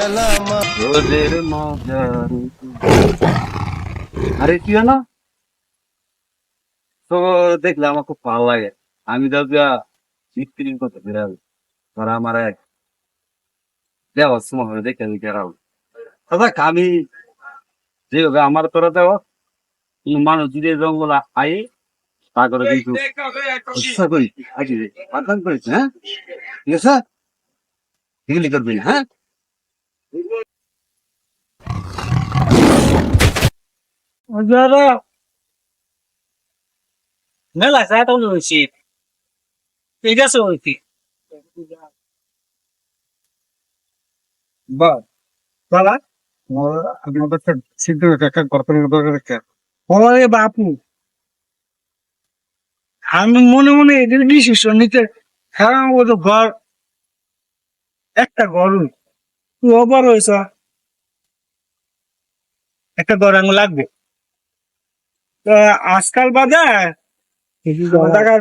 রোদের মজার আরে কি না তো দেখলে আমার খুব ভালো লাগে। আমি তো স্ক্রিন করতে বেরাল তারা আমার এক দেওয়া সময় দেখে দেখে রাও দাদা আমি যেভাবে আমার তোরা দেওয়া মানুষ যদি জঙ্গল আই তা করে কিন্তু চেষ্টা করি আগে পাঠান করেছি। হ্যাঁ ঠিক আছে এগুলি করবি না। হ্যাঁ যারা মেলা যায় তখন হয়েছি ঠিক আছে হয়েছি বা বাবা আপনাদের সিদ্ধ একটা গর্তনের দরকার একটা ওরে বাপু আমি মনে মনে এদের ডিসিশন নিতে হ্যাঁ ও তো ঘর একটা ঘর তুই ওভার হয়েছ একটা ঘর আঙুল লাগবে তো আজকাল বাদে টাকা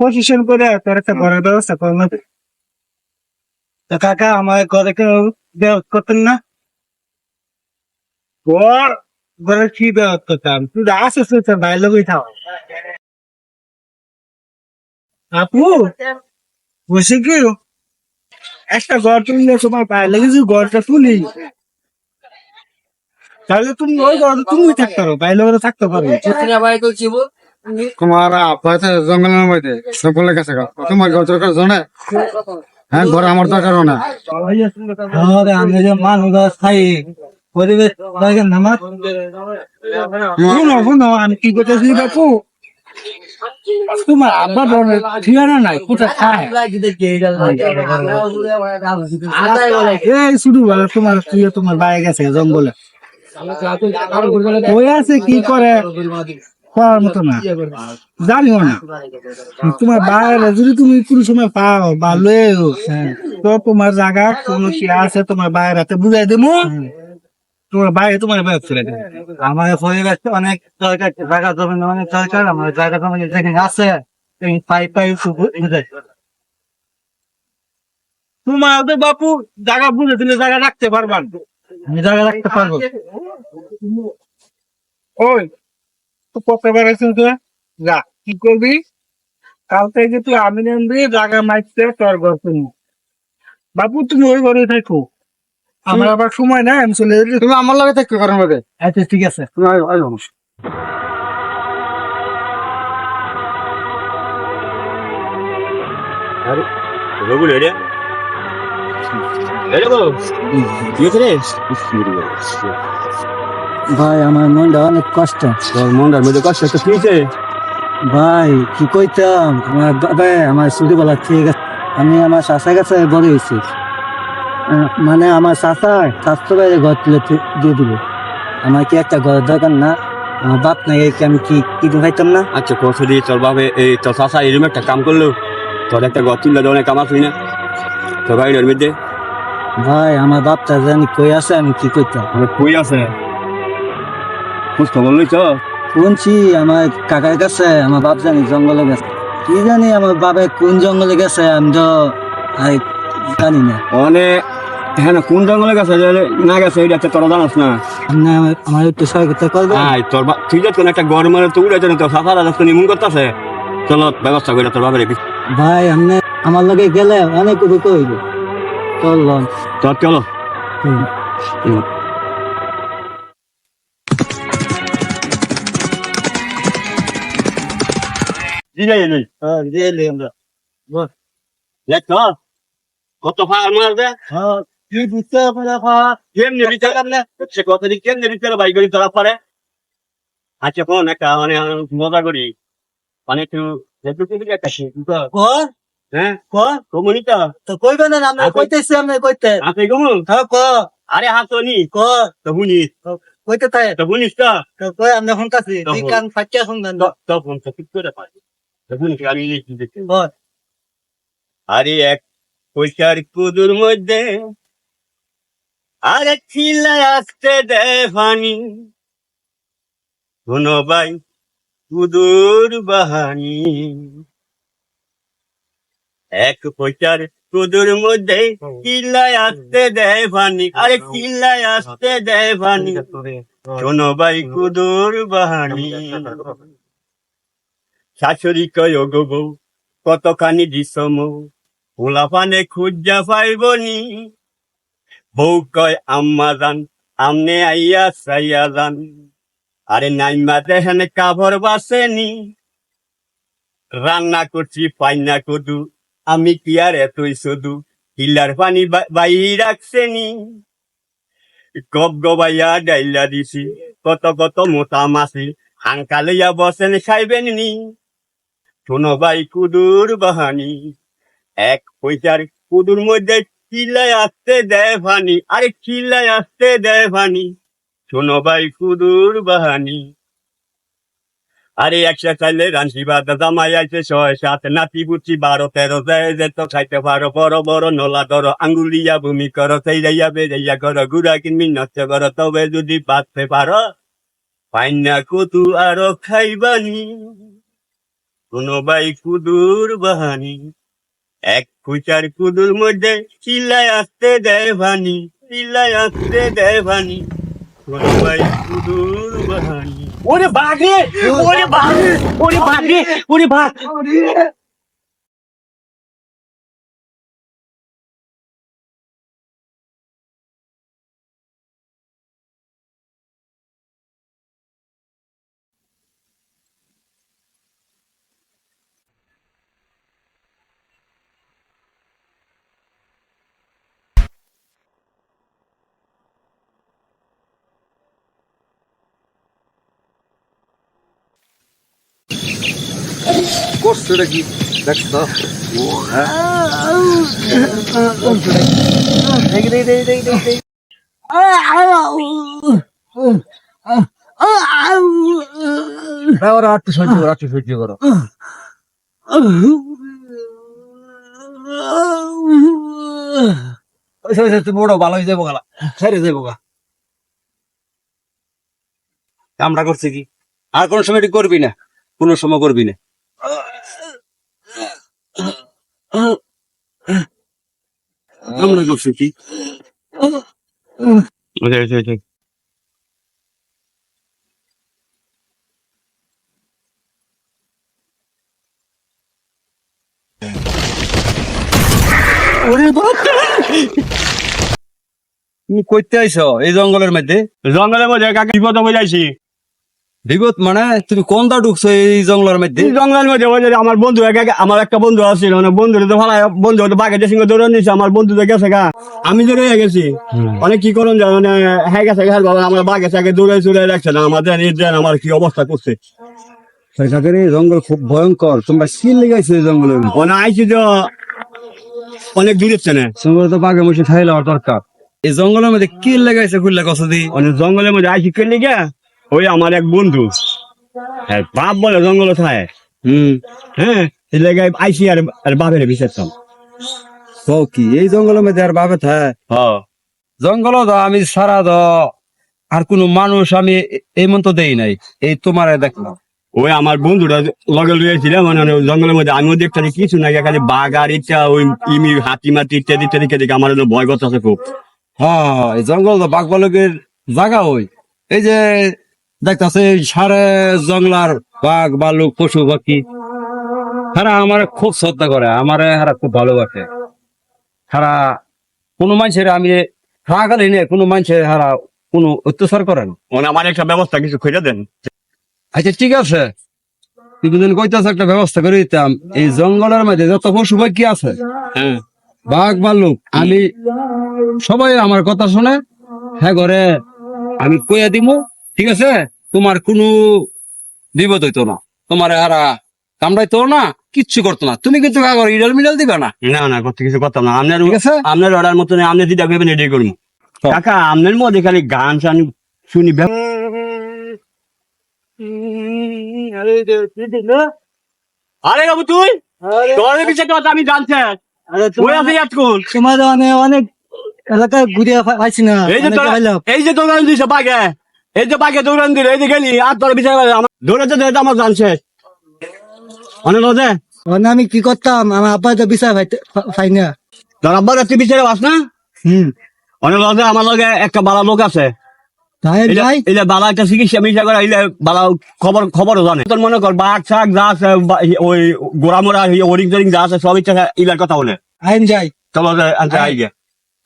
পজিশন করে তোর একটা ঘরের ব্যবস্থা করে নেবে তো কাকা আমার ঘরে কেউ দেওয়া করতেন না ঘর ঘরে কি দেওয়া করতাম তুই আসিস তোর ভাই লোকই থাও আপু বসে কি একটা ঘর তুললে তোমার পায়ে লেগেছে ঘরটা তুলি তাহলে তুমি ওই ঘর তুমি থাকতে পারো বাইরে লোকেরা থাকতে পারো তোমার আপনার জঙ্গলের মধ্যে সকলের কাছে তোমার ঘর দরকার জানে হ্যাঁ ঘর আমার দরকার না আমি যে মানুষ স্থায়ী পরিবেশ দরকার না আমার শুনো শুনো আমি কি করতেছি বাপু তোমার আব্বা ধরনের ঠিকানা নাই কোথায় খায় এই শুধু বলে তোমার তুই তোমার বাইরে গেছে জঙ্গলে ওই আছে কি করে করার মতো না জানিও না তোমার বাইরে যদি তুমি কোনো সময় পাও বা লয়েও তো তোমার জায়গা কোনো কি আছে তোমার বাইরে হাতে বুঝাই দেবো তোমার বাইরে তোমার বাইরে ছেড়ে দেবে আমার পরিবেশ অনেক দরকার জায়গা জমি অনেক দরকার আমার জায়গা জমি যেখানে আছে পাই পাই বুঝাই তোমার তো বাপু জায়গা বুঝে দিলে জায়গা রাখতে পারবা আমি জায়গা রাখতে পারবো ওই তো করতে পারছিস তো যা কি করবি কাল থেকে তুই আমি আনবি জায়গা মাইতে তোর ঘর তুমি বাপু তুমি ওই ঘরে থাকো আমার আবার সময় নাই আমি চলে যাচ্ছি তুমি আমার লাগে থাকতে কারণ মধ্যে আচ্ছা ঠিক আছে তুমি মানুষ আরে রঘুল রে রে গো কি রে ভাই আমার মনটা অনেক কষ্ট তোর মনটার মধ্যে কষ্ট একটা কি হয়েছে? ভাই কি কইতাম আমার ভাই আমার ছোটবেলা ঠিক আছে আমি আমার চাষার কাছে বড় হয়েছি মানে আমার চাষা স্বাস্থ্য বাইরে ঘর তুলে দিয়ে দিব আমার কি একটা ঘর দরকার না আমার বাপ নাই এই আমি কি খাইতাম না আচ্ছা কত দিয়ে তোর বাবে এই তোর চাষা এরকম একটা কাম করলো তোর একটা ঘর তুললে অনেক কাম আসবি না তোর বাড়ির মধ্যে ভাই আমার বাপটা জানি কই আছে আমি কি করতাম কই আছে খোঁজ খবর লইছ? শুনছি আমার কাকার কাছে আমার বাপ জানি জঙ্গলে গেছে কি জানি আমার বাবা কোন জঙ্গলে গেছে আমি তো জানি না অনেক হ্যাঁ না কোন জঙ্গলে গেছে না গেছে এটা একটা তোরা জানাস না। আপনি আমার একটু সহায়তা করবেন তোর তুই যখন একটা গরম মানে তো উড়ে তোর সাফার রাস্তা নিমুন করতেছে চলো ব্যবস্থা করে তোর বাবার ভাই আপনি আমার লগে গেলে অনেক উপকার হইব চললাম তোর চলো কত ফার মারবে কি বুঝতে পারে কেমনি বিচার সে কত দিন কেমনি বিচার বাই করি তোরা পারে। আচ্ছা কোন একটা মানে মজা করি মানে একটু হ্যাঁ কমুনিটা তো কইবেন না আমরা কইতেছি আমরা কইতে আপনি কমু হ্যাঁ ক আরে হাতনি ক তো বুনি কইতে তাই তো বুনিস তো তো কই আমরা শুনতাছি তুই কান ফাটিয়া শুনবেন তখন তো ঠিক করে পাই তো বুনি আমি দেখি বল আরে এক পয়সার কুদুর মধ্যে আর এক খিলায় আসতে দেয় পানি কোনো ভাই কুদুর বাহানি এক পয়সার কুদুর মধ্যে কিল্লায় আসতে দেয় পানি, আরে কিল্লায় আসতে দেয় পানি, শোনো ভাই কুদুর বাহানি। শাশুড়ি কয় গো বউ কতখানি দিসম, পোলা পানে খুঁজা পাইবনি। বউ কয় আম্মা জান আমনে আইয়া সাইয়া যান, আরে নাইমা দেখেন কাভর বাসেনি। রান্না করছি পাইনা কদু, আমি কি আর এতই শুধু, কিলার পানি বাই রাখছেনি। গব গবাইয়া ডাইলা দিছি, কত কত মোটা মাছি, হাঙ্কা লইয়া বসেন খাইবেন নি। শোনো ভাই কুদুর বাহানি, এক পয়সার কুদুর মধ্যে কিলায় আসতে দেয় পানি, আরে কিলায় আসতে দেয় পানি, শোনো ভাই কুদুর বাহানি। আরে একশো চাইলে রানসি বাদা জামাই আইছে ৬-৭, নাতি বুচি ১২-১৩, যায় যেত খাইতে পারো, বড় বড় নোলা ধরো, আঙ্গুলিয়া ভূমি করো, সেই রাইয়া বেরাইয়া করো, গুড়া কিনবি নষ্ট করো, তবে যদি বাঁচতে পারো পাইনা কতু আরো খাইবানি। কোনো ভাই কুদুর বাহানি, এক পয়সার কুদুর মধ্যে চিল্লায় আসতে দেয় ভানি, চিল্লায় আসতে দেয় ভানি, কোনো ভাই কুদুর বাহানি। ওরে বাঘ রে, ওরে বাঘ, ওরে বাঘ রে, ওরে বাঘ। করছে নাকি দেখছো? ওরা একটু সহ্য করো, একটু সহ্য করো। তুমি ওটা ভালো হয়ে যাবো গালা, ছেড়ে যাবো গা। আমরা করছি কি আর কোন সময় এটি করবি না, কোন সময় করবি না। আমরা করছি কি তুমি কইতে আইছো এই জঙ্গলের মধ্যে? জঙ্গলের মধ্যে কাকে বিপদ হয়ে যাইছি। বিপদ মানে তুমি কোনটা ঢুকছো এই জঙ্গলের মধ্যে? জঙ্গলের মধ্যে ওই যে আমার বন্ধু আমার একটা বন্ধু আছে, মানে বন্ধুর তো ভালো বন্ধু হয়তো বাঘের সঙ্গে দৌড়ে নিয়েছে, আমার বন্ধু তো গেছে গা, আমি তো রয়ে গেছি। অনেক কি করুন মানে হ্যাঁ গেছে গা, বাবা আমার বাঘের সঙ্গে দৌড়ে চলে রাখছে না, আমাদের আমার কি অবস্থা করছে। জঙ্গল খুব ভয়ঙ্কর, তোমরা সিল লেগেছো এই জঙ্গলের মধ্যে। মানে আইছি তো অনেক দূরের চেনে, তোমার তো বাঘে মশে খাই লওয়ার দরকার। এই জঙ্গলের মধ্যে কি লেগাইছে খুললে কত দি? মানে জঙ্গলের মধ্যে আইছি কেন গা, ওই আমার এক বন্ধু হ্যাঁ বাপ বলে জঙ্গল থাকে, হ্যাঁ এই জায়গায় আইসি আর বাপের বিচারতাম। তো কি এই জঙ্গলের মধ্যে আর বাবে থাকে? হ্যাঁ জঙ্গল তো আমি সারা দ আর কোন মানুষ আমি এই মন তো দেই নাই, এই তোমার দেখলাম। ওই আমার বন্ধুটা লগে লইয়াছিলাম, মানে জঙ্গলের মধ্যে আমিও দেখতে কিছু না, খালি বাঘ আর ইচ্ছা ওই ইমি হাতি মাতি ইত্যাদি ইত্যাদি দেখে আমার ভয় করতেছে খুব। হ্যাঁ এই জঙ্গল তো বাঘ বালকের জায়গা। ওই এই যে দেখতেছে সারে জঙ্গলার বাঘ বালুক পশু পাখি হারা আমার খুব শ্রদ্ধা করে, আমার হারা খুব ভালোবাসে। হারা কোনো মানুষের আমি খালি নেই, কোনো মানুষের হারা কোনো অত্যাচার করেন। মানে আমার একটা ব্যবস্থা কিছু খুঁজে দেন। আচ্ছা ঠিক আছে, তুমি যদি কইতাছ একটা ব্যবস্থা করে দিতাম। এই জঙ্গলের মধ্যে যত পশু পাখি আছে, হ্যাঁ বাঘ ভাল্লুক, আমি সবাই আমার কথা শুনে হ্যাঁ ঘরে আমি কইয়া দিব, ঠিক আছে? তোমার কোনো বিপদ হইতো না, তোমার হারা কামড়াইতো না, কিচ্ছু করতো না। তুমি কিন্তু ইডাল মিডাল দিবা না। না না করতে কিছু কথা না, আপনার ঠিক আছে? আপনার অর্ডার মতন আপনি দিদা ভেবে রেডি করবো। তো। কাকা আপনার মধ্যে খালি গান টান শুনি আরে বাবু তুই তোর বিষয়টা কথা আমি জানছি। ওই আছে এতক্ষণ তোমার অনেক এলাকায় ঘুরে পাইছি না, এই যে তোরা এই যে দৌড়ান দিছে বাঘে, এই যে বাঘে দৌড়ান দিল, এই যে গেলি আর তোর বিচার আমার দৌড়াতে দৌড়াতে আমার জানছে অনেক মানে আমি কি করতাম আমার আব্বা তো বিচার পাই না। তোর আব্বার তুই বিচারে বাস না? অনেক লগে আমার লগে একটা বালা লোক আছে, তাই ভাই এলে বালা একটা চিকিৎসা মিশা করে, এলে বালা খবরও জানে। তোর মনে কর বাঘ শাক যা আছে, ওই গোড়া মোড়া ওরিং টরিং যা আছে সব ইচ্ছা ইলার কথা বলে। আইন যাই চলো আনতে আই গে,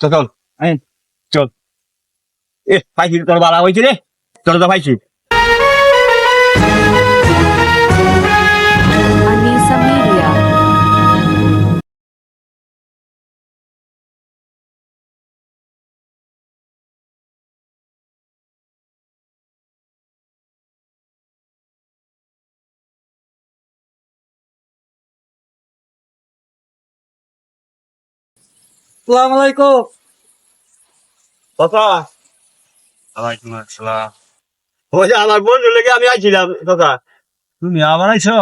চল আইন চল। পাইছি তোর বালা হয়েছে রে, তোর তো পাইছি। Anisa Media. আসসালামু আলাইকুম। কথা ওয়ালাইকুম আসসালাম। ওই যে আমার বন্ধু লেগে আমি আইছিলাম কথা। তুমি আবার আইছো?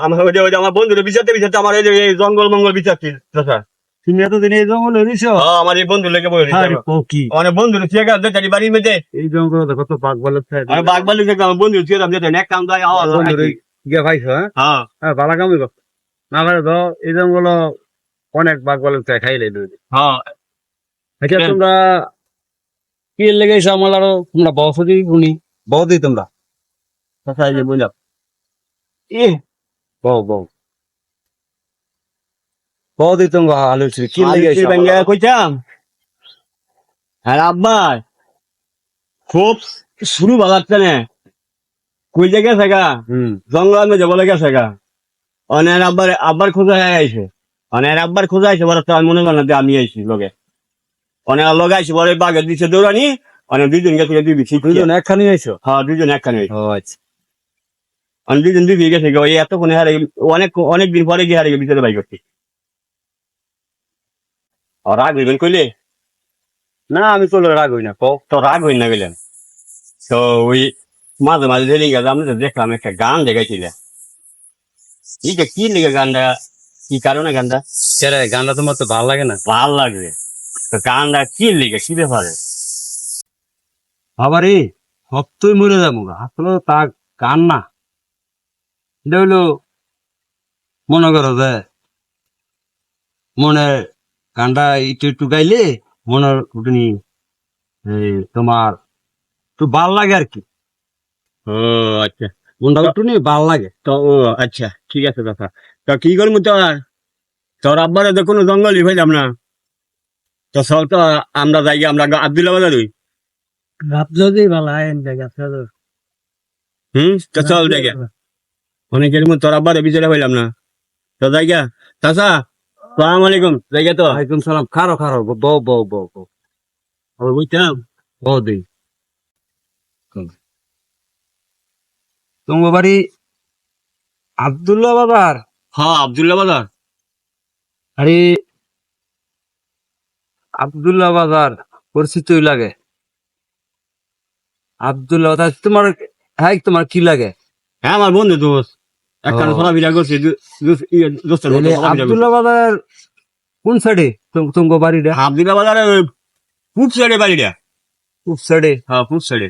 আমার আমার বন্ধুর বিচারতে আমার এই জঙ্গল মঙ্গল বিচারছিল কথা। তুমি এতদিন এই জঙ্গলে রইছো? আমার এই বন্ধু লেগে বলে কি অনেক বন্ধু ঠিক আছে বাড়ির মধ্যে এই জঙ্গলে কত বাঘ বলে আমি বাঘ বালু দেখলাম, আমার বন্ধু ছিল এক কাম দেয় গিয়ে পাইছো? হ্যাঁ হ্যাঁ ভালো কামই করো। না পারে তো এই জঙ্গল অনেক বাঘ বলে খাইলে। হ্যাঁ আচ্ছা তোমরা কি লেগেছো আমার আরো? তোমরা বসতি শুনি বৌদি তোমরা কথা যে বুঝলাম বউ বউ বৌদি তোমরা আলোচনা কি লেগেছো? কইতাম হ্যাঁ আব্বা খুব শুরু ভালো লাগছে না, কই যে গেছে গা জঙ্গলের মধ্যে বলে গেছে গা। অনেক আব্বার খোঁজা আইছে, অনেক আব্বার খোঁজা আইছে বলে তো আমি মনে করেন যে আমি আইছি লগে অনেক লগে আইছি বলে বাঘের দিচ্ছে দৌড়ানি, অনেক দুইজন গেছে দুজন একখানি আইছো? হ্যাঁ দুইজন একখানে ও আচ্ছা অনেক দুইজন দুই গেছে ওই এতক্ষণে হারে অনেক দিন পরে গিয়ে হারে ভিতরে বাই করছি। রাগ হইবেন কইলে না আমি তো রাগ হই না। তো রাগ হইন না গেলেন তো ওই মাঝে মাঝে ধরে গেছে আমি তো দেখলাম একটা গান দেখাইছিলে, এইটা কি লেগে গানটা, কি কারণে গানটা? সেরে গানটা তোমার তো ভালো লাগে না? ভাল লাগবে তো গানটা কি লেগে কি ব্যাপারে? বাবারে সত্যই মরে যাবো আসলে তা গান না, এটা হইলো মনে করো যে মনে গানটা একটু একটু গাইলে মনের উঠুনি তোমার একটু ভাল লাগে আর কি, ও আচ্ছা মনটা উঠুনি ভাল লাগে। তো ও আচ্ছা ঠিক আছে কথা। তো কি করবো তোর আব্বারে তো কোনো জঙ্গলই হইলাম না, তো চল তো আমরা যাই আমরা আব্দুল্লাহ বাজার হই। যদি ভালো আইন জায়গা তো চল জায়গা অনেকের মধ্যে তোর আব্বারে বিচারে হইলাম না, তো জায়গা চাচা সালাম আলাইকুম জায়গা তো ওয়ালাইকুম সালাম। খারো খারো বউ বউ বউ বউ বুঝতাম বউ দিই তোমার বাড়ি আব্দুল্লাহ বাবার? হ্যাঁ আব্দুল্লাহ বাজার। আরে আব্দুল্লাহ বাজার পরিচিত লাগে। আব্দুল্লাহ বাজার তোমার, হ্যাঁ তোমার কি লাগে? হ্যাঁ আমার বন্ধু দোস্ত একখানে চলাফেরা করছে দোস্তের মতো চলাফেরা করছে। আব্দুল্লাহ বাজার কোন সাইডে তোমার বাড়িটা? আব্দুল্লাহ বাজারে পূব সাইডে বাড়িটা। পূব সাইডে? হ্যাঁ পূব সাইডে।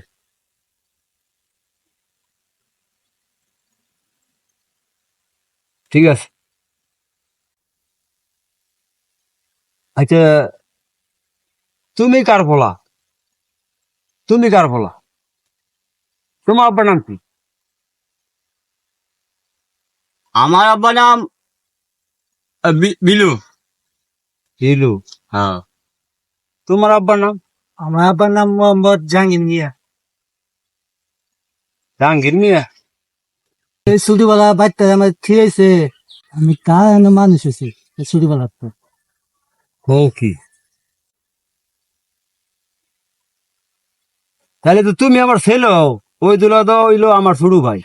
ঠিক আছে। আচ্ছা তুমি কার ফলা? তুমি কার ফলা? তোমার আব্বার নাম কি? আমার আব্বার নাম বিলু। হিলু? হ্যাঁ। তোমার আব্বার নাম? আমার আব্বার নাম মোহাম্মদ জাহাঙ্গীর মিয়া। জাহাঙ্গীর মিয়া? এই ছোটবেলা বাচ্চা আমার থিয়েছে, আমি কার মানুষ হয়েছি ছোটবেলা তো। ও কি তাহলে তো তুমি আমার ছেলে, ওই দুলা তো হইলো আমার ছোট ভাই।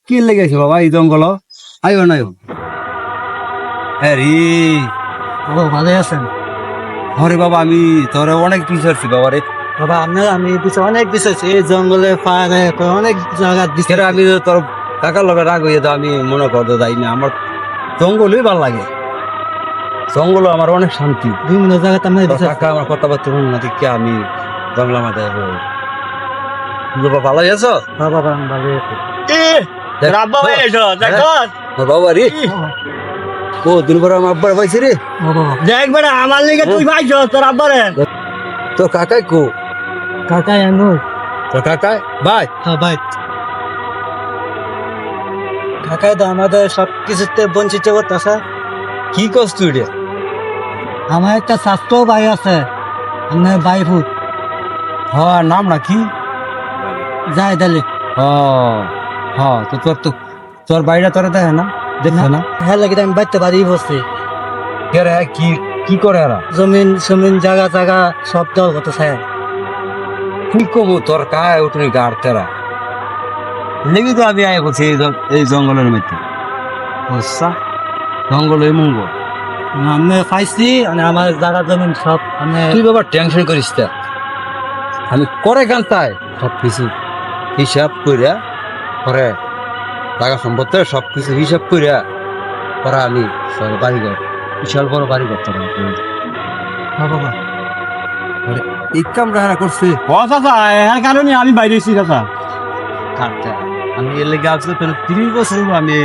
কি লেগেছে বাবা এই জঙ্গল? আইও না হ্যাঁ রে। ও ভালো আছেন? আরে বাবা আমি তোর অনেক বিচারছি বাবা রে। বাবা আপনার আমি অনেক বিষয়ছি এই জঙ্গলে পাহাড়ে অনেক জায়গা দিচ্ছে। সেটা আমি তো তোর কাকার লগে রাগ হইয়া তো আমি মনে করতে যাই না, আমার জঙ্গলই ভালো লাগে। জঙ্গল আমার অনেক শান্তি। বিভিন্ন জায়গাতে আমি তোর কাকা আমার কথাবার্তা শুনুন না ঠিক আমি জঙ্গল মাথায় ভালো আছো? বাবা আমি ভালো আছি। তোর আব্বা ভাই এসো দেখ বাবা রে ও দিন পর আমার আব্বার পাইছে রে দেখ বেটা আমার লিগে তুই ভাইছ তোর আব্বা রে তোর কাকাই কো কাকাই আনো তোর কাকাই ভাই হ্যাঁ ভাই কাকাই তো আমাদের সব কিছুতে বঞ্চিত করতেছে কি কস তুই রে আমার একটা স্বাস্থ্য ভাই আছে আমার ভাই ফুট হ্যাঁ নাম না কি যায় তাহলে হ্যাঁ তো তোর বাইরে তোরা দেখে না দেখে না হ্যাঁ লাগে আমি বাড়তে পারি বসছি কে রে কি কি করে এরা জমিন জায়গা জায়গা সব দল কত ছায়া কি কমু তোর কায় উঠনি গাড় তেরা লেগে তো আমি আয় করছি এই জঙ্গলের মধ্যে বুঝছা জঙ্গল এই মঙ্গল আমি পাইছি মানে আমার জায়গা জমিন সব আমি তুই বাবা টেনশন করিস না আমি করে গানতাই সব কিছু হিসাব কইরা পরে টাকা সম্পত্তি সব কিছু হিসাব কইরা পরে আমি বাড়িঘর বিশাল বড় বাড়িঘর তোর বাবা এই কামরা হারা করছে ও চাচা এর কারণে আমি বাইরে এসেছি চাচা কাটতে আমি এর লেগে আসলে তোর 30 বছর হলো আমি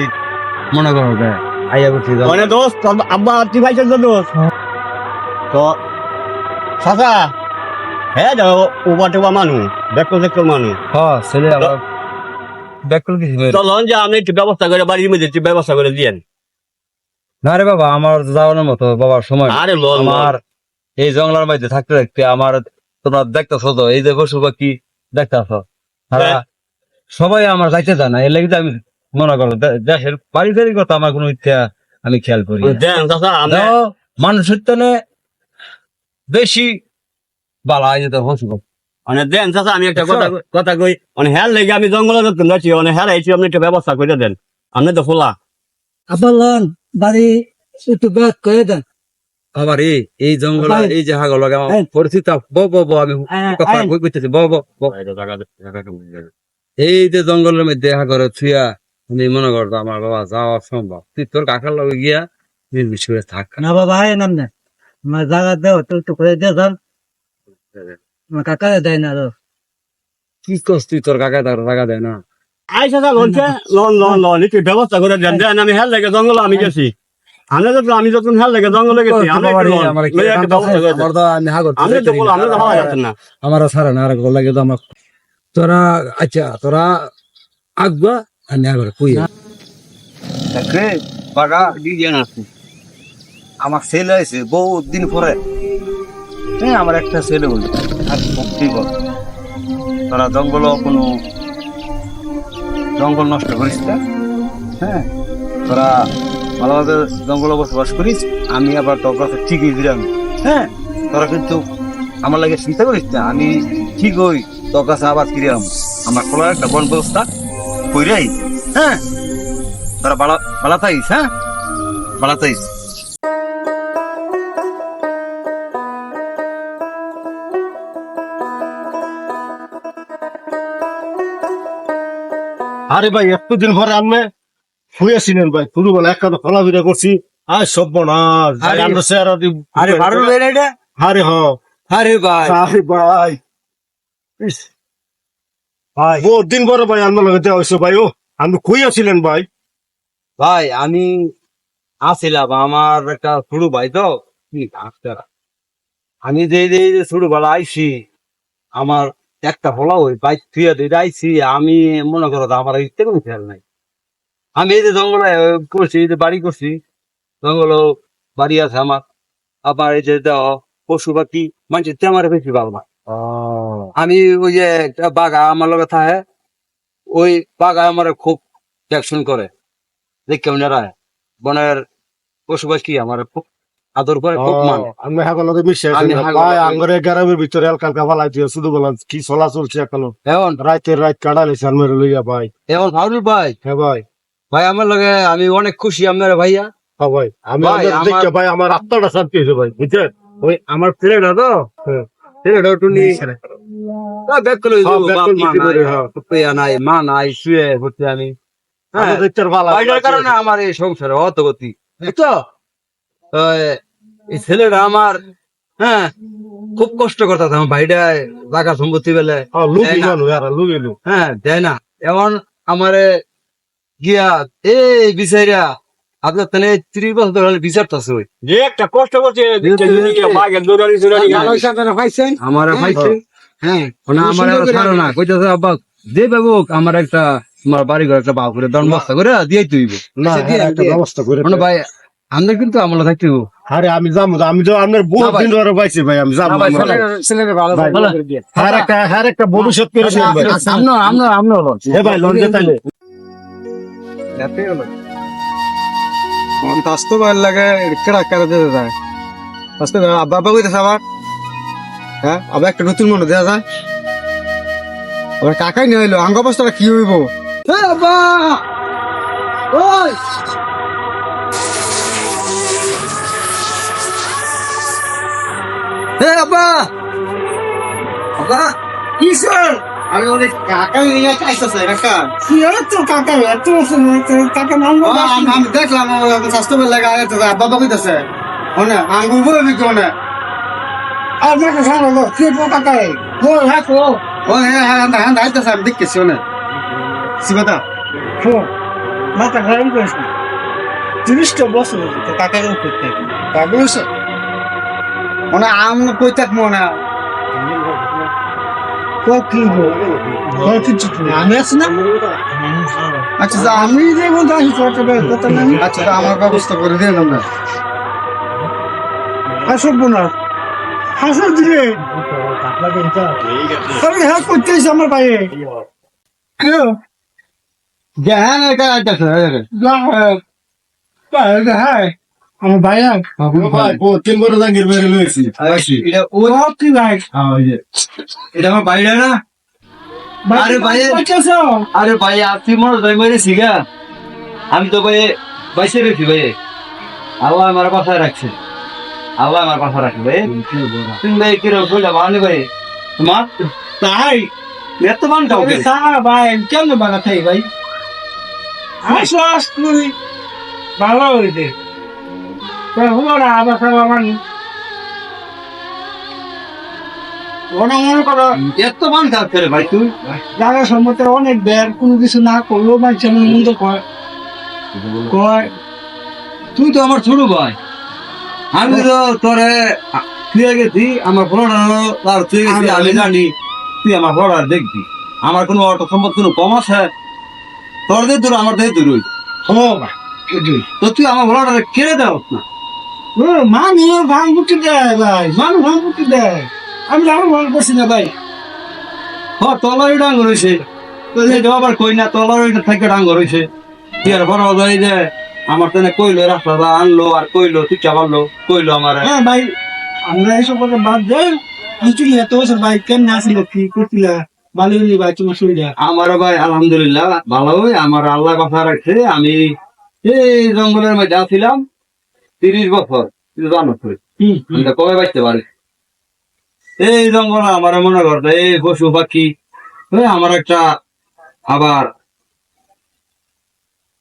মনে করো যে আইয়া করছি মানে দোস্ত তোর আব্বা তুই ভাইছ দোস্ত তো চাচা হ্যাঁ যাও ওবা টোবা মানুষ দেখো মানুষ হ্যাঁ ছেলে আমার ব্যাকল কিছু চলন যে আপনি একটু ব্যবস্থা করে বাড়ির মধ্যে একটু ব্যবস্থা করে দিয়েন না রে বাবা আমার যাওয়ানোর মতো বাবার সময় আরে লোন আমার এই জঙ্গলের মধ্যে থাকতে থাকতে আমার তোমরা দেখতেছ তো এই যে পশু পাখি দেখতেছ হ্যাঁ। সবাই আমার যাইতে জানা এর লেগে তো আমি মনে করো দেশের পারিবারিক কথা আমার কোনো ইচ্ছা আমি খেয়াল করি না। দেন চাচা আমি দেখো, মানুষের তনে বেশি বালা এই যে পশু পাখি মানে দেন চাচা আমি একটা কথা কই মানে হ্যাঁ লেগে আমি জঙ্গলে যখন যাচ্ছি মানে হ্যাঁ আইছি আপনি একটা ব্যবস্থা করে দেন আপনি তো খোলা আবার লন বাড়ি একটু ব্যাগ করে দেন আবার এই জঙ্গল ভাই। এই যে হাগল লাগে আমার এই। পরিচিত আমি কথা কই কইতেছি এই যে জঙ্গলের মধ্যে হাগর ছুঁয়া আমি মনে করতো আমার বাবা যাওয়া সম্ভব তুই তোর কাকার লগে গিয়া নির্বিষ করে থাক না বাবা হয় নাম না আমার জায়গা দেও একটু করে দিয়ে যান আমার কাকা দেয় না কি করছ তুই তোর কাকা তার টাকা দেয় না আই চাচা লোন একটু ব্যবস্থা করে দেন দেন আমি হ্যাঁ লেগে জঙ্গলে আমি গেছি আমি যখন হ্যাঁ লেগে জঙ্গলে গেছি আমি একটু loan, লইয়া একটা ব্যবস্থা করে দেন। আমার তো আমি হাগর আপনি তো বলো আপনি তো ভালো যাচ্ছেন না আমার সারা না আর লাগে তো আমার তোরা আচ্ছা তোরা আগবা আমি আগর কই বাগা দিয়ে না আমার ছেলে আছে বহুত দিন পরে হ্যাঁ আমার একটা ছেলে বলি আর ভক্তি বল তোরা জঙ্গল কোনো জঙ্গল নষ্ট করিস না হ্যাঁ তোরা ভালোভাবে জঙ্গলে বসবাস করিস আমি আবার তোর কাছে ঠিকই দিলাম হ্যাঁ তোরা কিন্তু আমার লাগে চিন্তা করিস না আমি ঠিক হই তোর কাছে আবার ফিরাম আমার খোলার একটা বন ব্যবস্থা কইরাই হ্যাঁ তোরা বালাতাইস হ্যাঁ বালাতাইস আরে ভাই এতদিন পরে আমি শুয়েছিলেন ভাই পুরো বেলা একটা খোলাফেরা করছি আর সব বনাস আরে ভালো লাগে এটা আরে হ আরে ভাই আরে ভাই ইস, ভাই বহুত দিন পরে ভাই আমার লগে দেওয়া হয়েছে ভাই ও আমি খুঁয়েছিলেন ভাই ভাই আমি আসিলাম আমার একটা ছোট ভাই তো কি ডাক্তার আমি যে ছোট বেলা আইছি আমার একটা ফলা ওই বাইক থুয়া দিয়ে আইছি আমি মনে করো তো আমার ইচ্ছে কোনো খেয়াল নাই আমি এই যে জঙ্গলে করছি এই যে বাড়ি করছি জঙ্গল বাড়ি আছে আমার আবার এই যে দেওয়া পশু পাখি মানুষের আমার বেশি ভালো না আমি ওই যে একটা বাঘা আমার লগে থাকে ওই বাঘা আমার খুব দেখশন করে দেখ কেমন বনের পশু পাখি আমার খুব আদর করে খুব মান আমি হাগল মিশে আমি হাগল ভাই লগে- আঙ্গরে গ্রামের ভিতরে হালকা হালকা ফালাই দিয়ে শুধু বললাম কি চলা চলছে এখনো এখন রাতের রাত কাটালেছে আমার লইয়া ভাই এখন ফারুল ভাই হ্যাঁ ভাই ভাই আমার লগে আমি অনেক খুশি আমার ভাইয়া হ্যাঁ ভাই আমি ভাই, আপনাদের আমার- দেখে ভাই আমার আত্মাটা শান্তি হয়েছে ভাই বুঝছেন ওই আমার ছেলেটা তো হ্যাঁ। ছেলেটা একটু নিয়ে ব্যাগ করে হ্যাঁ, back করে দিতে পারে, হ্যাঁ। নাই মা নাই শুয়ে করতে আমি হ্যাঁ আমাদের দেখতে ভালো ভাইটার কারণে আমার এই সংসারে অতগতি বুঝছো এই ছেলেটা আমার হ্যাঁ খুব কষ্ট করতে আমার ভাইটা জায়গা সম্পত্তি বেলে লুকি দেয় না। মানুষ আর লুকি লুক হ্যাঁ দেয় না এখন আমারে গিয়া এই বিচাইরা আপনার তাহলে 30 বছর ধরে বিচারতেছে ওই যে একটা কষ্ট করছে মাগের দৌড়ানি দৌড়ানি আমার ভাইছে হ্যাঁ মানে আমার ছাড়ো না কইতাছে আব্বা যে বাবু আমার একটা আমার বাড়ি ঘর একটা বাউ করে দন বস্তা করে দিয়ে তুইব না হ্যাঁ, একটা ব্যবস্থা করে মানে ভাই আমরা কিন্তু আমলা থাকতে হইবো। আরে আমি যাবো আমি তো আপনার বহুত দিন ধরে পাইছি ভাই আমি যাবো ভাই, আমরা। ছেলের ভালো ভাই, হ্যার একটা ভবিষ্যৎ করে দিন ভাই আমরা এ ভাই লঞ্চে তাইলে স্বাস্থ্য ভালো লাগে কেডা কেডা দিতে যায় স্বাস্থ্য বাবা কইতেছে আবার হ্যাঁ আবার একটা নতুন মনে দেওয়া যায় আবার কাকাই নিয়ে হইলো আঙ্গ অবস্থাটা কি হইব বাবা ওই হে আব্বা আব্বা কি স্যার আমি অনেক কাকাই নিয়ে চাইতেছে কাকা তো কাকা এত কাকা নাম আমি দেখলাম স্বাস্থ্য ভালো লাগে আগে বাবা কইতেছে মানে আঙ্গুর বলে নাকি অনেক আর মাকে সামনে কি কাকা ও হ্যাঁ কো ও হ্যাঁ হ্যাঁ হ্যাঁ আইতেছে আমি দেখতেছি অনেক সিবাদা ও মাথা গরম করিস না 30টা বছর তো কাকা এরকম করতে কাকা বলছে মানে আম কইতাক মনে ও কি গো ও কিছু না আমি আছি না আচ্ছা যা আমি যে বলতে আসি কথা না আচ্ছা তা আমার ব্যবস্থা করে দেন আমরা আসব না হাসার দিলে আমি হ্যাঁ করতেছি আমার ভাইয়ে জ্ঞান একা আইতাছে হ্যাঁ আমার ভাইয়া ভাই বহুত দিন ধরে জাঙ্গির বাইরে লইছি এটা ও কি ভাই এটা আমার বাইরে না আরে ভাইয়া আরে ভাই আপনি মনে হয় মেরে সিগা আমি তো ভাই বাইসে রেখি ভাই আল্লাহ আমার বাসায় রাখছে আল্লাহ আমার বাসা রাখছে ভাই তুমি ভাই কিরকম বললে ভালো ভাই তোমার তাই এত মান কাউকে ভাই কেমন বানাতে ভাই আসো আসুন ভালো হইতে আবার সব আমার মনে করো এত মান কাজ করে ভাই তুই জায়গা সম্মতে অনেক বের কোনো কিছু না করলেও মানুষ এমন মন্দ কয় তুই তো আমার ছোট ভাই আমি তো তোরে ফিরে গেছি আমার ফলোয়ার আর তুই গেছি আমি জানি তুই আমার ফলোয়ার দেখবি আমার কোনো অর্থ সম্পদ কোনো কম আছে তোর দিয়ে দূর আমার দিয়ে দূর ও ভাই তো তুই আমার ফলোয়ার কেড়ে দেওয়া না ও মানুষ ভাঙবুটি দেয় ভাই মানুষ ভাঙবুটি দেয় আমি লাভ ভালো করছি না ভাই তলারি ডাঙ্গর হয়েছে তো যেটা আবার কই না তলারি থেকে ডাঙ্গর হয়েছে তুই আর বড় যাই যে আমার তেনে কইলো রাস্তাটা আনলো আর কইলো তুই চাবালো কইলো আমার হ্যাঁ ভাই আমরা এইসব কথা বাদ দেয় বুঝলি এত বছর ভাই কেমন আসিল কি করছিল ভালো ভাই তোমার শরীর আমার ভাই আলহামদুলিল্লাহ ভালোই আমার আল্লাহ কথা রাখছে আমি এই জঙ্গলের মধ্যে আছিলাম 30 বছর তুই জানো তুই আমি তো কবে বাঁচতে পারি এই জঙ্গল আমার মনে করতো এই পশু পাখি আমার একটা আবার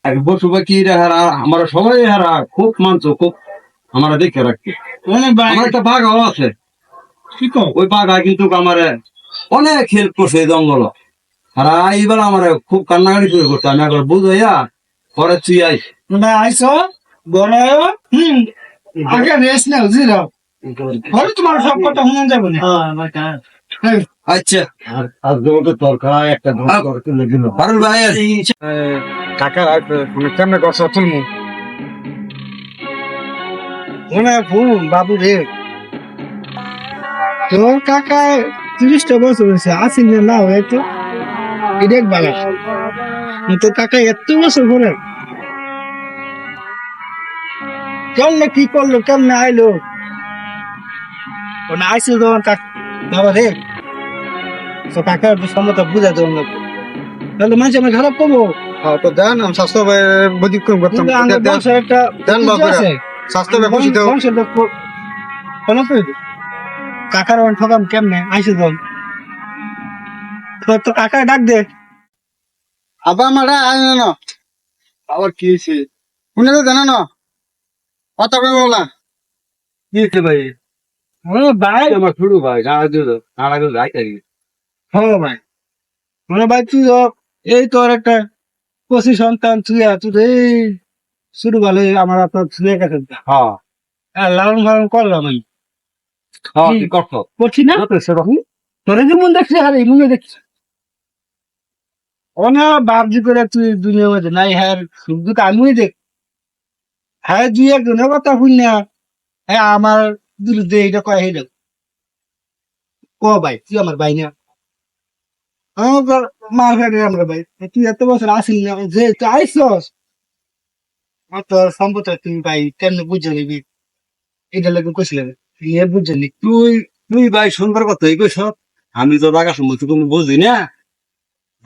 এক পশু পাখি হারা আমার সবাই হারা খুব মানছ খুব আমার দেখে রাখছে আমার একটা বাঘাও আছে ওই বাঘা কিন্তু আমার অনেক হেল্প করছে এই জঙ্গল আর এইবার আমার খুব কান্নাকাটি শুরু করতে আমি একবার বুঝাইয়া পরে তুই আইস আইসো বড় আগে রেস্ট নাও জিরো ঘরে তোমার সব কথা শুনে যাবে না আচ্ছা আর যেমন তরকার একটা করতে লেগেল পারুল ভাই কাকা কেমনে গছ তুলমু মনে ফোন বাবু রে তোর কাকা 30টা বছর হয়েছে আসিন না হয়তো এডেক বালা তোর কাকা এত বছর করে কেমনে কি করলো কেমনে আইলো ওনা আইসি যখন বাবা রে তো কাকার সম্মত বুঝা দেবো না তাহলে মানুষ আমি খারাপ করবো তো দেন আমি স্বাস্থ্য ব্যতিক্রম করতাম দেন বাবা স্বাস্থ্য খুশি তো কাকার ঠকাম কেমনে আইসি যখন তো কাকার ডাক দে আবার আমার না আবার কি হয়েছে শুনে তো জানো না কথা কই বলা কি হয়েছে ভাই ভাই আমার ছোট ভাই নাড়া যাই তারি হ্যাঁ ভাই মানে ভাই তুই এই তোর একটা পশু সন্তান তুইয়া তুই রে শুরু বলে আমার আপনার ছুঁয়ে গেছে হ্যাঁ লালন পালন করলাম আমি হ্যাঁ কি করছো করছি না তোরে যে মন দেখছি আর এই মনে দেখছি অনেক বাবজি করে তুই দুনিয়ার মধ্যে নাই হ্যাঁ শুধু আমিই দেখ হ্যাঁ দুই একজনের কথা শুন না হ্যাঁ আমার বিরুদ্ধে এটা কয় হয়ে দেখ ক ভাই তুই আমার ভাই না আমার মার ফেলে আমরা ভাই তুই এত বছর আসিল না যে তুই আইসস তোর সম্পদ তুমি ভাই কেমনে বুঝে নিবি এটা লোক কইছিলেন নিয়ে বুঝে নি তুই তুই ভাই সুন্দর কথা এই কইস আমি তো টাকা সম্বন্ধে তুমি বুঝি না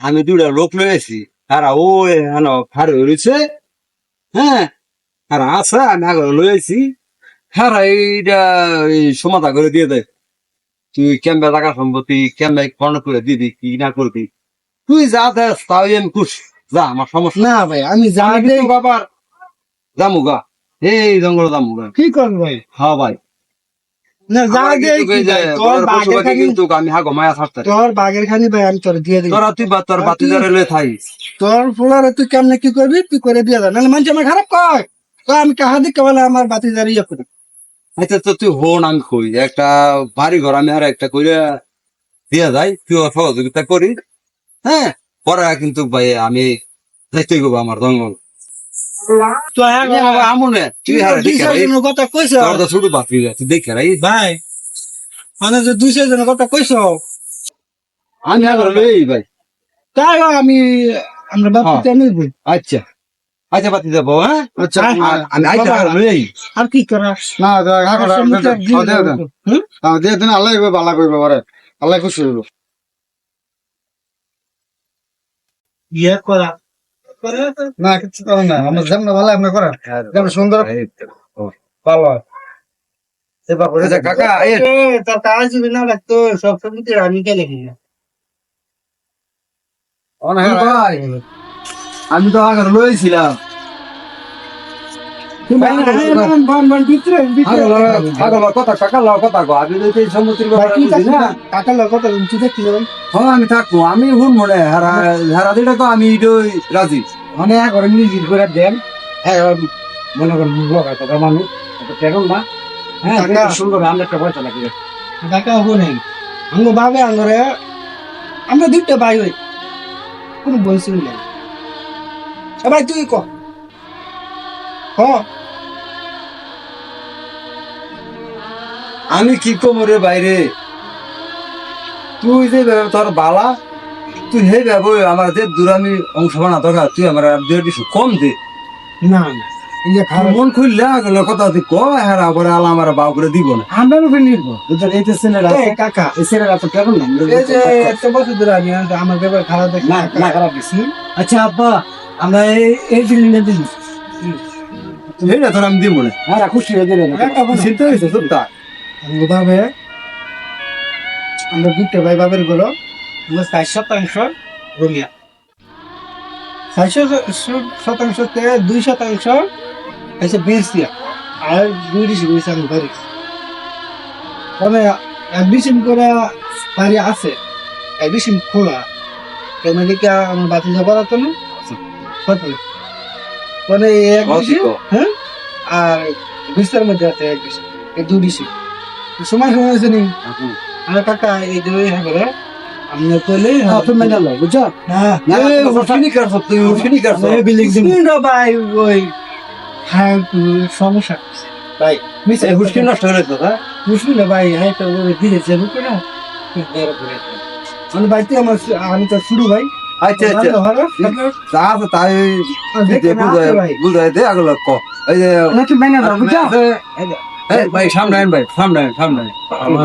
আমি দুইটা লোক লয়েছি তারা ও হেন ফার হয়েছে হ্যাঁ আর আছে আমি আগে লয়েছি হ্যাঁ এইটা এই সমাধা করে দিয়ে দেয় তুই কেমবে টাকা সম্পত্তি কেমবে কর্ণ করে দিবি কি না করবি তুই যা দেস তাই আমি খুশি যা আমার সমস্যা না ভাই আমি যা আমি দেই কিন্তু বাবার জামুগা এই জঙ্গল জামুগা কি করবো ভাই হ্যাঁ ভাই না যা আমার দেই কিন্তু এই যে তোর ঘরের বাগের পশুপাখি খানি কিন্তু আমি হাগো মায়া ছাড়তে তোর বাগের খানি ভাই আমি তোর দিয়ে দিই তোরা তুই বা তোর বাতি ধরে লয়ে থাইস তোর ফুলারে তুই কেমনে কি করবি তুই করে দিয়ে যা নাহলে মানুষ আমার খারাপ কয় তো আমি কাহা দিকে বলে আমার বাতি দাঁড়িয়ে ইয়ে করি আচ্ছা তো তুই হন আমি কই একটা বাড়ি ঘর আমি আর একটা কইরা দিয়া যাই তুই সহযোগিতা করি হ্যাঁ পরে কিন্তু ভাই আমি যাইতে গো আমার জঙ্গল তো হ্যাঁ আমনে তুই হারে দেখে রাই কথা কইছ তোর তো ছোট বাতি তুই দেখে রাই ভাই মানে যে 200 জনের কথা কইছ আমি আগে লই ভাই তাই আমি আমরা বাপিতে নিব আচ্ছা আচ্ছা বাতি যাবো হ্যাঁ আচ্ছা আমি আইতে লই আর কি করাস না দিয়ে দিন আল্লাহ ভালো করবে পরে আল্লাহ খুশি হইব ইয়ে করা না কিছু করেন না আমার যেমন ভালো আপনি করেন যেমন সুন্দর ভালো এবার করে আচ্ছা কাকা এই তোর কাজ দিবি না লাগতো সব সমিতি আমি কে লিখি ভাই আমি তো আগে লইছিলাম কথা কাকা লাও কথা গো আমি তো এই সমুদ্রের ব্যাপারে বুঝি না হ্যাঁ আমি থাকবো আমি হুন মনে হারা দিটা তো আমি এটাই রাজি মানে ঘরে নিজের করে দেন মনে করেন কথা মানুষ কেমন না হ্যাঁ সুন্দর আমরা একটা পয়সা লাগবে টাকা হবো নেই আমরা ভাবে আঙ্গরে আমরা দুইটা ভাই হই কোনো বয়স নেই ভাই তুই ক আমি কি কমরে বাইরে তুই যে তোর বালা তুই হে যাবো আমার যে দূরামি অংশ বানা দরকার তুই আমার কম দে না না এই যে আর মন খুললে গেলে কথা তুই ক হ্যাঁ আবার আলা আমার বাউ করে দিব না আমরা উপরে নির্ভর এই যে ছেলেরা কাকা এই ছেলেরা তো কেমন না এই যে এত বছর ধরে আমি আমার ব্যাপার খারাপ দেখি না খারাপ বেশি আচ্ছা আব্বা আমরা এই বিল্ডিং দিন এই না তোর আমি দিব না আর খুশি হয়ে গেলেন চিন্তা হয়েছে তোর তা ভাবে আমরা দুটো ভাই বাবের গুলো 60% রুমিয়া 60% তে 2% এসে বেশ দিয়া আর 2% আমি বাড়ি মানে অ্যাডমিশন করে বাড়ি আছে অ্যাডমিশন খোলা কেমনিকা আমার বাতি যাবার তো না মানে হ্যাঁ আর বিস্তার মধ্যে আছে অ্যাডমিশন এই 2% সময় হয়েছে নি আরে কাকা এই যে হ্যাঁ আমি কইলে তুমি মেনে নাও বুঝছো হ্যাঁ উঠি কাটছ তুই উঠি কাটছ বিল্ডিং না ভাই ওই হ্যাঁ সমস্যা ভাই মিছে হুশকি নষ্ট হয়ে তো হ্যাঁ বুঝলি না ভাই হ্যাঁ তো ওই দিলে যাবো না মানে ভাই তুই আমার আমি তো শুরু ভাই আচ্ছা আচ্ছা ভালো তা তো তাই বুঝাই দে আগল ক এই যে নাকি মেনে নাও বুঝছো এই ভাই সামনে আইন ভাই সামনে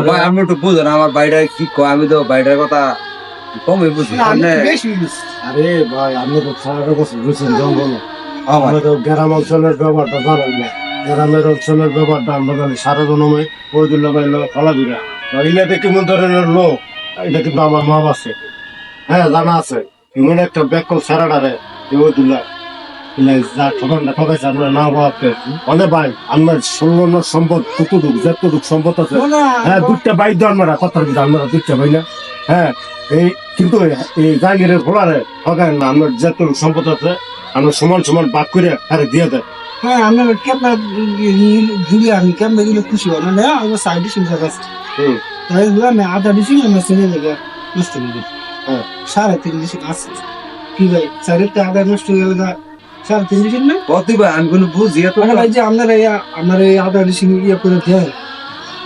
ভাই আমি একটু বুঝেন আমার বাইরে কি কয় আমি তো বাইরের কথা কমই বুঝি সামনে আরে ভাই আপনি তো 18 বছর বুঝছেন জঙ্গল আমার আমরা তো গ্রাম অঞ্চলের ব্যাপারটা জানেন না গ্রামের অঞ্চলের ব্যাপারটা আমরা জানি সারা জনমে ওই দুর্লভ ফলাবিরা ইলাতে কেমন ধরনের লোক এটা কিন্তু আমার মা আছে হ্যাঁ জানা আছে এমন একটা ব্যাকল সারাডারে ওই দুর্লভ যা ঠকানটা ঠকাইছে আমরা না ভাবতে অনেক ভাই আমার ষোলন সম্পদ কতটুক যতটুক সম্পদ আছে হ্যাঁ দুধটা বাই দাও আমরা কথা কিন্তু আমরা দুধটা পাই না হ্যাঁ এই কিন্তু এই জাগিরের ফোলারে ঠকায় না আমার যতটুক সম্পদ আছে আমরা সমান সমান ভাগ করে আরে দিয়ে দেয়। হ্যাঁ আমরা ক্যামেরা দিলে আমি ক্যামেরা দিলে খুশি হয় না আমার সাইড ডিসিং আছে হুম। তাই আমি আধা ডিসিং আমার ছেলে লেগে নষ্ট করে দিই হ্যাঁ। 3.5 ডিসিং আছে কি ভাই সাইডটা আধা নষ্ট হয়ে গেল 3.5 ডিসিং না কত ভাই আমি কোনো বুঝি তো মানে ভাই যে আপনার এই আধা ডিসিং ইয়ে করে দেয়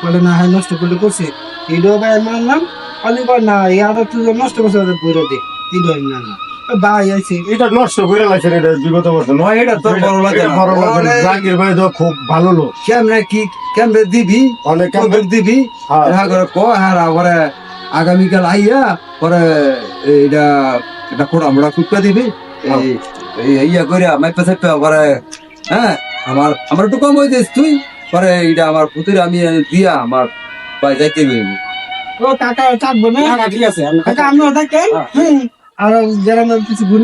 বলে না হয় নষ্ট করলে করছে এইটাও ভাই আমার নাম অনেকবার না এই আধা তুই নষ্ট করছে বইরা দে এইটাও না না ভাই আছে এটা নষ্ট করে লাগছে এটা বিগত বছর নয় এটা তোর বড় লাগে এটা বড় লাগে না। জাহাঙ্গীর ভাই তো খুব ভালো লোক, কেমনে কি কেমনে দিবি অনেক কেমনে দিবি হ্যাঁ। হ্যাঁ করে ক হ্যাঁ পরে আগামীকাল আইয়া পরে এটা এটা কোড়া মোড়া কুটকা দিবি ইয়া করে মাইপা সাইপা পরে হ্যাঁ আমার একটু কম হয়ে দিস তুই পরে এটা আমার পুতুরে আমি দিয়া আমার ভাই যাইতে বেরবো ও টাকা চাকবো না ঠিক আছে টাকা আমি থাকেন আর যারা আমার কিছু গুণ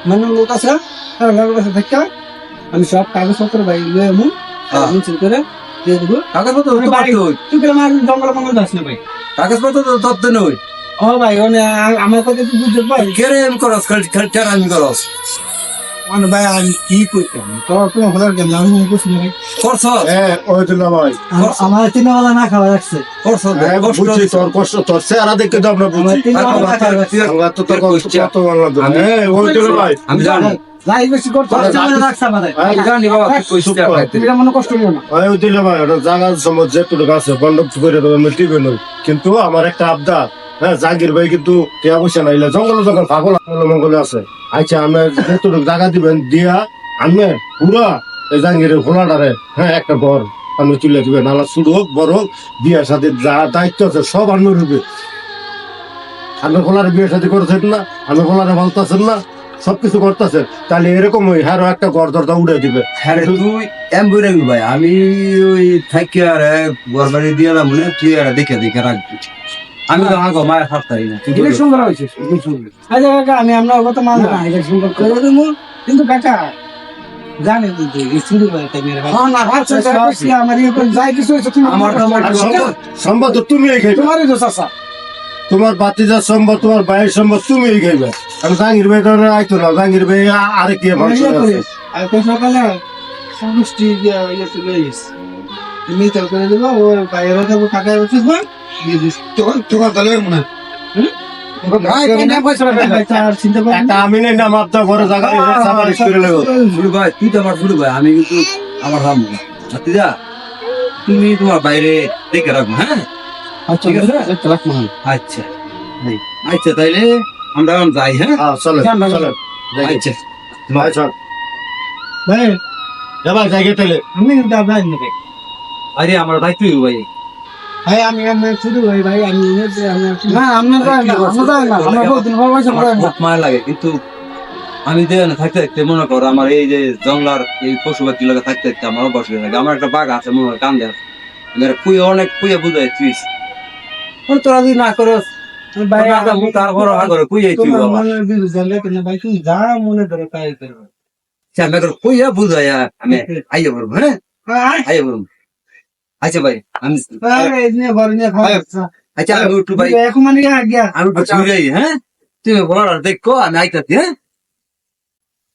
মানে লোক আছে তারা লোকের কাছে থাকা আমি সব কাগজপত্র ভাই লয়ে আমু মিছিল করে দিয়ে দেবো কাগজপত্র তো ভাই, পারতো তুই করে আমার জঙ্গল মঙ্গল যাস না ভাই কাগজপত্র তো তত্ত্ব নই ও ভাই আমার কথা তুই বুঝতে ভাই কেরে এম করস খালি টেরামি করস মানে ভাই আমি কি করতাম তোর তোমার হলার কেন আমি বুঝছি না ভাই করছ হ্যাঁ ওই তো না ভাই আমার তিনওয়ালা না খাওয়া রাখছে করছ হ্যাঁ, বুঝছি তোর কষ্ট তোর চেহারা দেখে তো আমরা বুঝছি আমরা তো তোর কত ভালো লাগে। হ্যাঁ ওই তো না ভাই আমি জানি যাই বেশি করতে রাখছে আমাদের আমি জানি বাবা তুই কইছিস চুপ কর। তুমি মনে কষ্ট নিও না ওই দিলে ভাই ওটা জায়গার সময় যেটুকু আছে বন্দোবস্ত করে দেবো আমি টিভি নই, কিন্তু আমার একটা আবদার, হ্যাঁ জাহাঙ্গীর ভাই কিন্তু টিয়া পয়সা নাইলে জঙ্গল জঙ্গল পাগল মঙ্গলে আছে। আচ্ছা আমি যেটুকু জায়গা দিবেন দিয়া আমি পুরা এই জাহাঙ্গীরের খোলাটারে হ্যাঁ একটা ঘর আমি তুলে দিবেন, নালা শুরু হোক বড় হোক, বিয়ের সাথে যা দায়িত্ব আছে সব আমি রুবে। আমি খোলারে বিয়ের সাথে করছেন না, আমি খোলারে বলতেছেন না, সবকিছু করতেছে, তাহলে এরকম ওই হ্যারো একটা ঘর দরজা উড়ে দিবে। হ্যাঁ রে, তুই এম বই রাখবি ভাই আমি ওই থাকি আর গড়বাড়ি দিয়ে এলাম মনে তুই আর দেখে দেখে রাখবি আমি তো আগো মায়ের হাততারি না তুই এটা সুন্দর হয়েছে আচ্ছা কাকা আমি আপনার কথা মানবো না এটা সুন্দর করে দেবো কিন্তু কাকা জানেন কিন্তু এই সিঁড়ি বাড়িটা মেরে আমার ইয়ে করে যাই কিছু হয়েছে তুমি আমার আর সম্পদ তো তুমি খাইবে, তোমারই তো চাষা তোমার বাতিজার সম্পদ তোমার ভাইয়ের সম্পদ তুমি খাইবে। আমি জাহাঙ্গীর ভাই ধরে আইতো না, জাহাঙ্গীর ভাই আরেক ইয়ে মানুষ আছে। আর তো সকালে সমষ্টি ইয়ে চলে গেছে তুমি তো করে দেবো ও বাইরে যাবো টাকা উচিত না দিয়ে দিস তোমার তাহলে মনে চিন্তা করেন একটা আমি নেই না মাপটা ঘরে জায়গা সাবারিশ করে লেগো। শুরু ভাই তুই তো আমার শুরু ভাই আমি কিন্তু আমার রামবো না আর তুই যা তুমি তোমার বাইরে দেখে রাখবো হ্যাঁ আচ্ছা ঠিক আছে? রাখবো আচ্ছা আচ্ছা তাইলে আমরা এখন যাই হ্যাঁ হ্যাঁ চলে চলে আচ্ছা ভাই চল ভাই এবার জায়গা তাহলে আমি কিন্তু আপনার নেবে আরে আমার দায়িত্ব ভাই ভাই আমি শুরু ভাই ভাই আমি না আপনার আমরা বহুদিন খুব মায়া লাগে কিন্তু আমি যে না থাকতে থাকতে মনে করো আমার এই যে জঙ্গলার এই পশু পাখি লাগে থাকতে থাকতে আমার অভ্যাস হয়ে লাগে। আমার একটা বাঘ আছে মনে হয় কান্দে আছে কুয়ে অনেক কুয়ে বুঝাই তুই তোরা যদি না করো ভাই তারপর আগরে কুয়ে তুই তোমার বাবা মনের বিরুদ্ধে জানলে কেন ভাই তুমি যা মনে ধরে তাই করবে আমি একবার কুইয়া বুঝাই আমি আইয়া বলবো হ্যাঁ আইয়া বলবো আচ্ছা ভাই আমি আচ্ছা আমি একটু ভাই এখন মানে আগে আমি একটু ঘুরে আই, হ্যাঁ তুমি বলার দেখো আমি আইতাছি হ্যাঁ